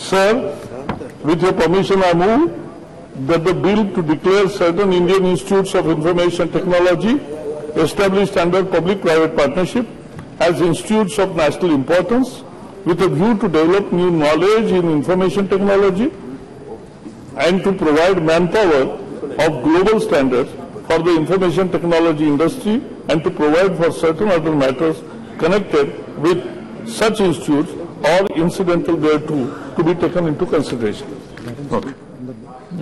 Sir, with your permission, I move that the bill to declare certain Indian institutes of information technology established under public-private partnership as institutes of national importance with a view to develop new knowledge in information technology and to provide manpower of global standards for the information technology industry and to provide for certain other matters connected with such institutes or incidental thereto to be taken into consideration. Okay.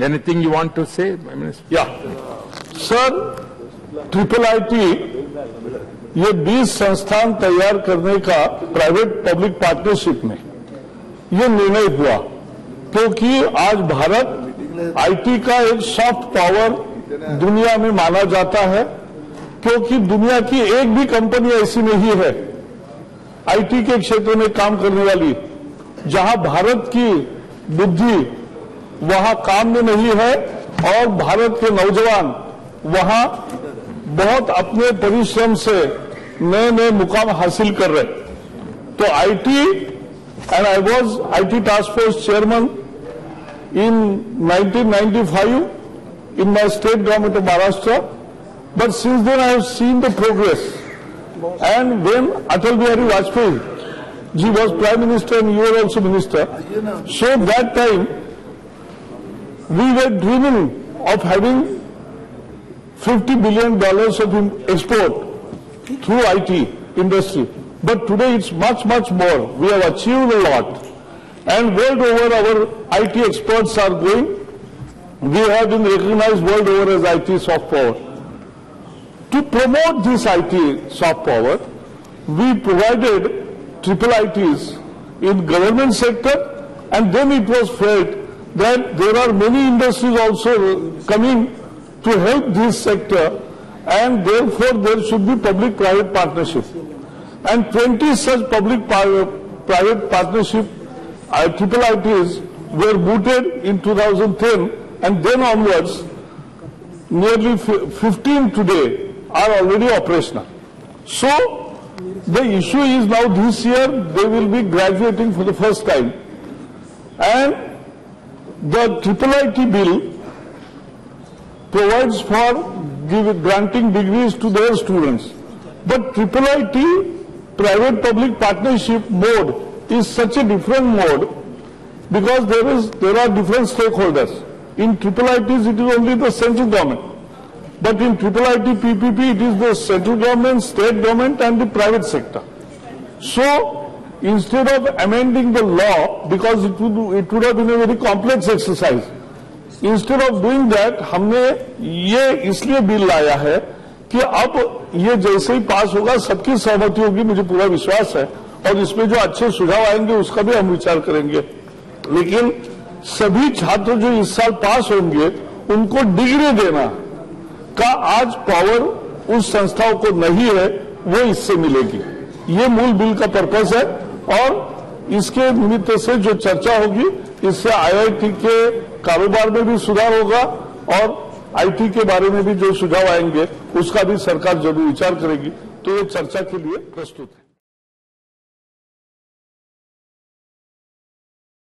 Anything you want to say, Prime Minister? Yeah. Sir, IIIT ये 20 संस्थान तैयार करने का private public partnership में ये निर्णय हुआ क्योंकि आज भारत आईटी का एक सॉफ्ट पावर दुनिया में माना जाता है, क्योंकि दुनिया की एक भी कंपनी ऐसी नहीं है आईटी के क्षेत्र में काम करने वाली जहां भारत की बुद्धि वहां काम में नहीं है और भारत के नौजवान वहां बहुत अपने परिश्रम से नए नए मुकाम हासिल कर रहे। तो IT and I was IT task force chairman in 1995 in my state government of Maharashtra, but since then I have seen the progress. And when Atal Bihari Vajpayee ji was Prime Minister and you were also Minister, so that time we were dreaming of having $50 billion of export through IT industry. But today it's much, much more. We have achieved a lot. And world over our IT experts are going. We have been recognized world over as IT soft power. To promote this IT soft power, we provided IIITs in government sector, and then it was felt that there are many industries also coming to help this sector, and therefore there should be public-private partnership. And 20 such public-private partnership IIITs were mooted in 2010, and then onwards, nearly 15 today are already operational. So, the issue is now this year they will be graduating for the first time. And the IIIT bill provides for granting degrees to their students. But IIIT private-public partnership mode is such a different mode because there are different stakeholders. In IIITs it is only the central government, but in IIIT PPP it is the central government, state government and the private sector. So instead of amending the law, because it would have been a very complex exercise, instead of doing that हमने ये इसलिए bill लाया है कि अब ये जैसे ही पास होगा सबकी सहमति होगी, मुझे पूरा विश्वास है, और इसमें जो अच्छे सुझाव आएंगे उसका भी हम विचार करेंगे। लेकिन सभी छात्र जो इस साल पास होंगे उनको डिग्री देना का आज पावर उस संस्थाओं को नहीं है, वो इससे मिलेगी। ये मूल बिल का पर्पस है और इसके निमित्त से जो चर्चा होगी इससे आईआईटी के कारोबार में भी सुधार होगा और आईटी के बारे में भी जो सुझाव आएंगे उसका भी सरकार जरूर विचार करेगी। तो ये चर्चा के लिए प्रस्तुत है।